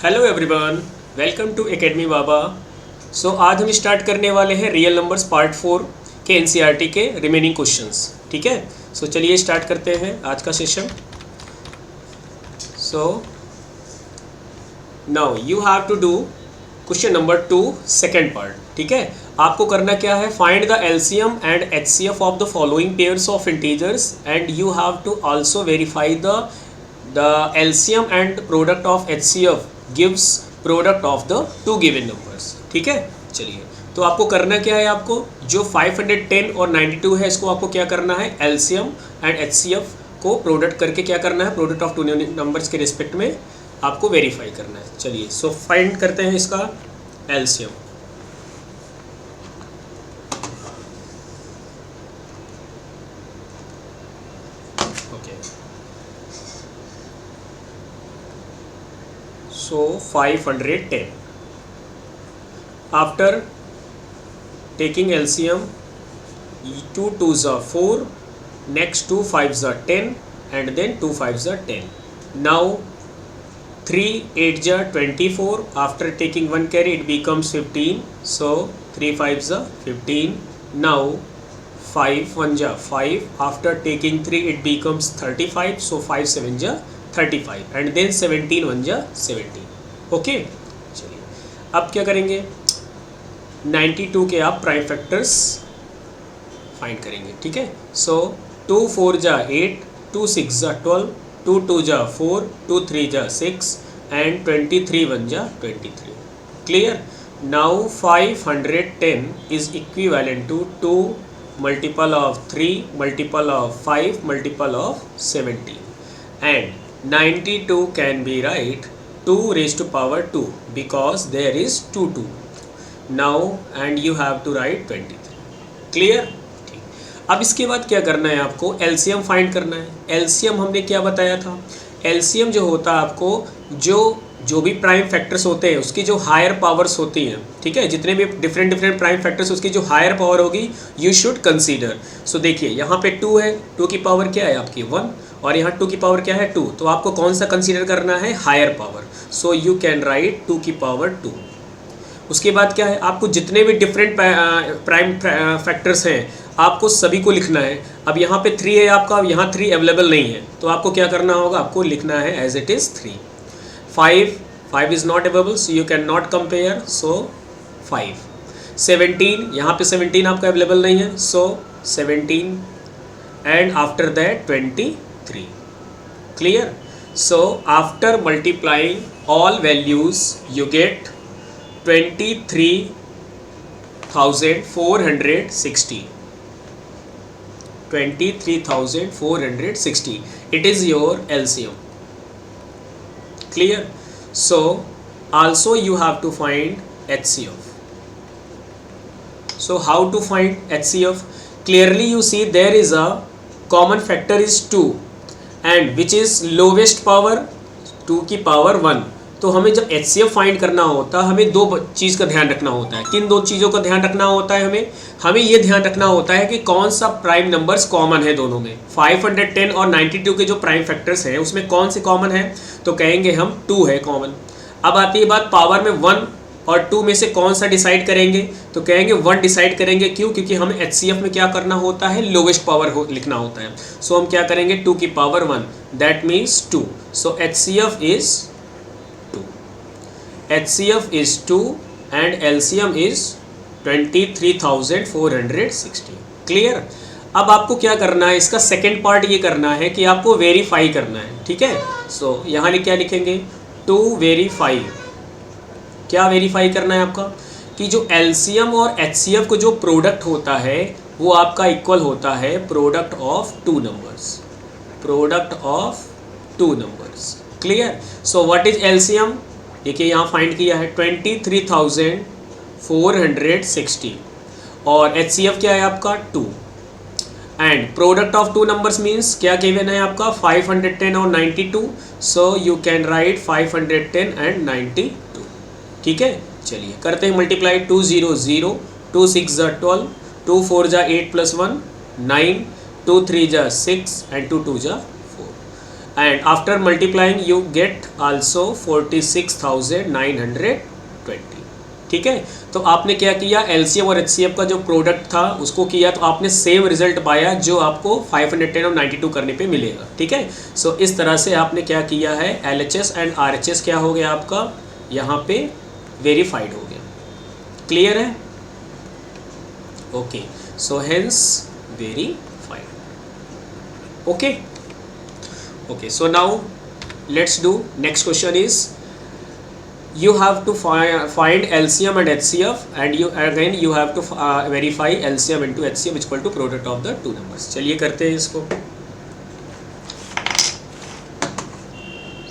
Hello everyone, welcome to academy Baba. आज हम start करने वाले हैं रियल नंबर्स पार्ट 4 के एनसीईआरटी के रिमेनिंग क्वेश्चंस। ठीक है, चलिए स्टार्ट करते हैं आज का session. Now you have to do question number 2 second part. ठीक है, आपको करना क्या है, find the LCM and HCF of the following pairs of integers and you have to also verify the LCM and product of HCF gives product of the two given numbers। ठीक है, चलिए तो आपको करना क्या है, आपको जो 510 और 92 है इसको आपको क्या करना है, LCM एंड HCF को प्रोडक्ट करके क्या करना है, प्रोडक्ट ऑफ टू नंबर्स के रिस्पेक्ट में आपको वेरीफाई करना है। चलिए फाइंड करते हैं इसका LCM। So 510. After taking LCM, 2 2s are 4, next 2 5s are 10, and then 2 5s are 10. Now 3 8s are 24. After taking 1 carry, it becomes 15. So 3 5s are 15. Now 5 1s are 5. After taking 3, it becomes 35. So 5 7s are 35 and then 17 1 जा 17। Okay, चलिए अब क्या करेंगे, 92 के आप prime factors find करेंगे। ठीक है, 2 4 जा 8, 2 6 जा 12, 2 2 जा 4, 2 3 जा 6 एंड 23 1 जा 23। Clear. Now 510 is equivalent to 2 multiple of 3 multiple of 5 multiple of 17 and 92 can be write 2 raised to power 2 because there is 2 2 now and you have to write 23। Clear. अब इसके बाद क्या करना है, आपको एलसीएम फाइंड करना है। एलसीएम हमने क्या बताया था, एलसीएम जो होता है आपको जो भी प्राइम फैक्टर्स होते हैं उसकी जो हायर पावर्स होती हैं, ठीक है, जितने भी डिफरेंट प्राइम फैक्टर्स उसकी जो हायर पावर होगी यू शुड कंसीडर। देखिए यहाँ पे 2 है, 2 की पावर क्या है आपकी 1 और यहाँ 2 की पावर क्या है 2, तो आपको कौन सा कंसीडर करना है, higher power. You can write 2 की पावर 2। उसके बाद क्या है, आपको जितने भी डिफरेंट प्राइम फैक्टर्स हैं आपको सभी को लिखना है। अब यहाँ पे 3 है आपका, यहाँ 3 अवेलेबल नहीं है तो आपको क्या करना होगा, आपको लिखना है as it is 3। 5 is not available so you can not compare, 5। 17 यहाँ पे 17 आपका अवेलेबल नहीं है, 17 and after that 23। Clear. After multiplying all values you get 23,460। 23,460 it is your LCM। clear। Also you have to find HCF। how to find HCF, clearly you see there is a common factor is 2 and which is lowest power 2 की power 1। तो हमें जब HCF find करना होता है हमें 2 चीज़ का ध्यान रखना होता है। किन 2 चीज़ों का ध्यान रखना होता है, हमें ये ध्यान रखना होता है कि कौन सा प्राइम नंबर्स कॉमन है दोनों में। 510 और 92 के जो प्राइम फैक्टर्स हैं उसमें कौन से कॉमन है, तो कहेंगे हम 2 है कॉमन। अब आती है बात पावर में 1 और 2 में से कौन सा डिसाइड करेंगे, तो कहेंगे 1 डिसाइड करेंगे। क्यों, क्योंकि हमें HCF में क्या करना होता है, लोवेस्ट पावर लिखना होता है। हम क्या करेंगे 2 की power 1, that means 2। HCF is 2 and LCM is 23,460। Clear. अब आपको क्या करना है, इसका सेकेंड पार्ट ये करना है कि आपको वेरीफाई करना है। ठीक है, यहाँ क्या लिखेंगे, टू वेरीफाई। क्या वेरीफाई करना है आपका, कि जो LCM और HCF को जो प्रोडक्ट होता है वो आपका इक्वल होता है product of 2 numbers. Product of 2 numbers. Clear. What is LCM, देखिए यहाँ फाइंड किया है 23,460 और HCF क्या है आपका 2 and product of 2 numbers means क्या गिवन है आपका 510 और 92। You can right 510 and 92। ठीक है, चलिए करते हैं मल्टीप्लाई। 2 0 0, 2 6 जा 12, 2 4 जा 8 + 1 9, 2 3 जा 6 एंड 2 2 जा 4। and after multiplying you get also 46,920. ठीक है, तो आपने क्या किया, एलसीएम और एचसीएफ का जो प्रोडक्ट था उसको किया, तो आपने सेम रिजल्ट पाया जो आपको 510 और 92 करने पे मिलेगा. ठीक है, सो इस तरह से आपने क्या किया है, एलएचएस एंड आरएचएस क्या हो गया आपका यहाँ पे वेरीफाइड हो गया. क्लियर है? Okay, so hence verified. Okay okay, so now let's do next question is you have to find LCM and HCF and you again you have to verify LCM into HCF which equal to product of the two numbers. चलिए करते हैं इसको.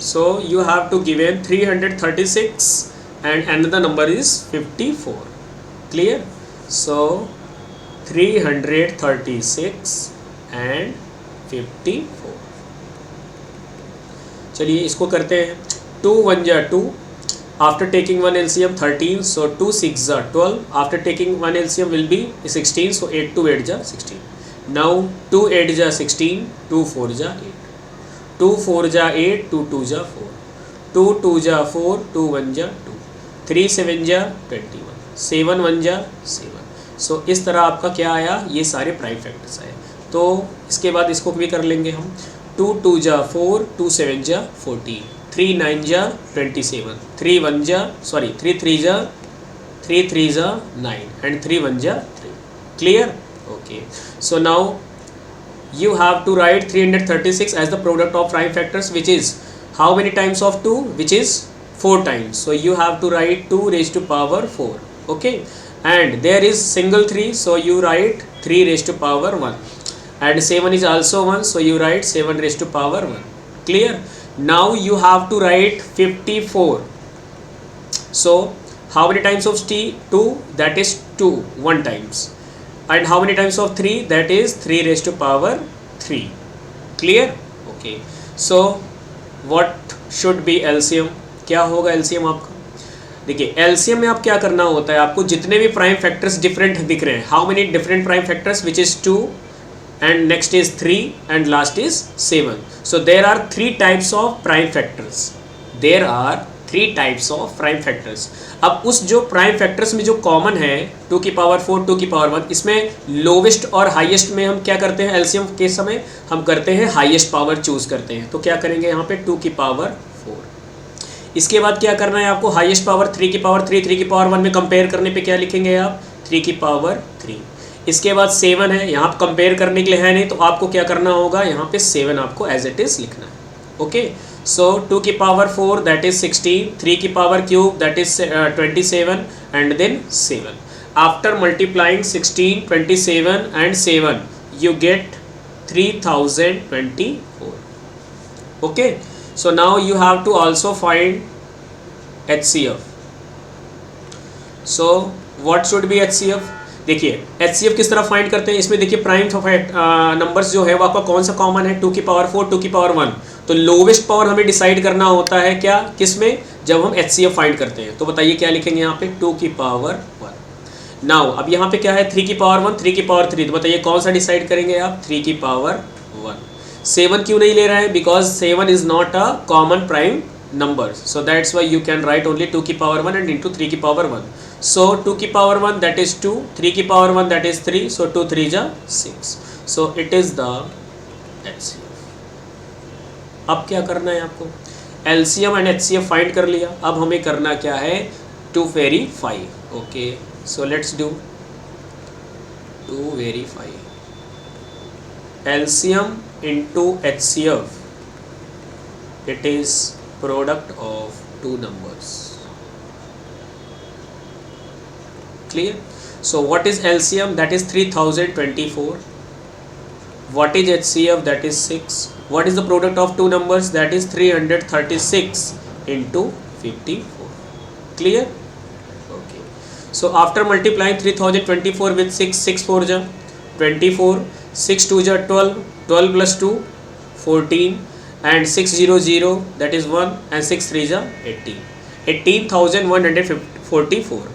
So you have to given 336 and another number is 54. Clear? So 336 and 54. चलिए इसको करते हैं. 2 1 जा 2, after taking 1 LCM 13, सो 2 6 जा 12, after taking 1 LCM will be 16, सो 8 2 8 जा 16. नाउ 2 8 जा 16, 2 4 जा 8, 2 4 जा 8, 2 2 जा 4, 2 2 जा 4, 2 1 जा 2, 3 7 जा 21, 7 1 जा 7. सो इस तरह आपका क्या आया, ये सारे प्राइम फैक्टर्स आए. तो इसके बाद इसको भी कर लेंगे हम. 2 2 जा 4, 2 7 जा 14, 3 9 जा 27, 3 1 जा 3 3 जा 9 and 3 1 जा 3. Clear? Okay. So now you have to write 336 as the product of prime factors, which is how many times of 2? Which is 4 times. So you have to write 2 raised to power 4. Okay. And there is single 3, so you write 3 raised to power 1. And 7 is also 1, so you write 7 raised to power 1. Clear? Now you have to write 54. So how many times of 2? That is 2, 1 times. And how many times of 3? That is 3 raised to power 3. Clear? Okay. So what should be LCM? क्या होगा LCM आपका? देखिए LCM में आप क्या करना होता है, आपको जितने भी प्राइम फैक्टर्स डिफरेंट दिख रहे हैं, how many different prime factors, which is 2 and next is 3 and last is 7. So there are 3 types of prime factors. There are 3 types of prime factors. अब उस जो प्राइम फैक्टर्स में जो common है 2 की पावर 4, 2 की पावर 1, इसमें lowest और हाईएस्ट में हम क्या करते हैं, एलसीएम के समय हम करते हैं हाईएस्ट पावर चूज करते हैं. तो क्या करेंगे यहाँ पे 2 की पावर 4. इसके बाद क्या करना है आपको, हाईएस्ट पावर 3 की पावर 3, 3 की पावर 1 में कंपेयर करने पे क्या लिखेंगे आप, 3 की पावर 3. इसके बाद 7 है, यहाँ कंपेयर करने के लिए है नहीं, तो आपको क्या करना होगा, यहाँ पे 7 आपको एज इट इज लिखना है. ओके, सो 2 की पावर 4 दैट इज 16, 3 की power cube that is 27 and then 7. After multiplying 16, 27 and 7 you get 3024. Okay, so now you have to also find HCF. So what should be HCF? देखिए HCF किस तरह find करते हैं, इसमें देखिए prime numbers जो है वो आपका कौन सा कॉमन है, 2 की पावर 4, 2 की पावर 1. तो लोवेस्ट पावर हमें डिसाइड करना होता है क्या, किस में, जब हम HCF फाइंड करते हैं. तो बताइए क्या लिखेंगे यहाँ पे, 2 की पावर 1. नाउ अब यहाँ पे क्या है, 3 की पावर 1, 3 की पावर 3. तो बताइए कौन सा डिसाइड करेंगे आप, 3 की पावर 1. 7 क्यों नहीं ले रहा है, because 7 is not a common prime number, so that's why you can write only 2 की पावर 1 and into 3 की पावर 1. So 2 की पावर 1 that is 2, 3 की पावर 1 that is 3, so 2 3 जा 6. So it is the HCF. अब क्या करना है आपको, LCM and HCF फाइंड कर लिया, अब हमें करना क्या है, to verify. Okay, so let's do to verify LCM into HCF. It is product of two numbers. Clear? So what is LCM? That is 3024. What is HCF? That is 6. What is the product of two numbers? That is 336 into 54. Clear? Okay. So after multiplying 3024 with 6, 6 4 ja 24, 6 2 ja 12, 12 plus 2 14, and 600 that is 1, and 6 3 ja 18,144.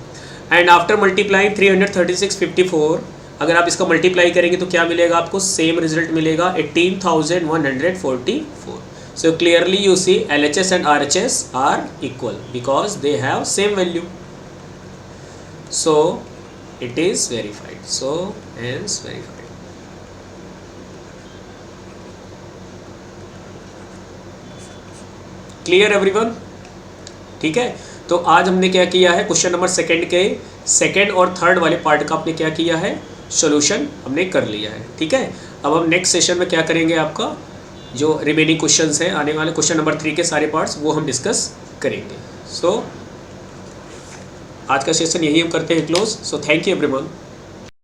and after multiplying 336 54, अगर आप इसका multiply करेंगे तो क्या मिलेगा आपको, same result मिलेगा 18,144. So clearly you see LHS and RHS are equal because they have same value. So it is verified. So hence verified. Clear everyone? ठीक है, तो आज हमने क्या किया है, क्वेश्चन नंबर सेकंड के सेकंड और थर्ड वाले पार्ट का आपने क्या किया है, सॉल्यूशन हमने कर लिया है। ठीक है, अब हम नेक्स्ट सेशन में क्या करेंगे, आपका जो रिमेनिंग क्वेश्चंस हैं आने वाले क्वेश्चन नंबर 3 के सारे पार्ट्स वो हम डिस्कस करेंगे। सो आज का सेशन यही हम करते हैं close. So thank you everyone.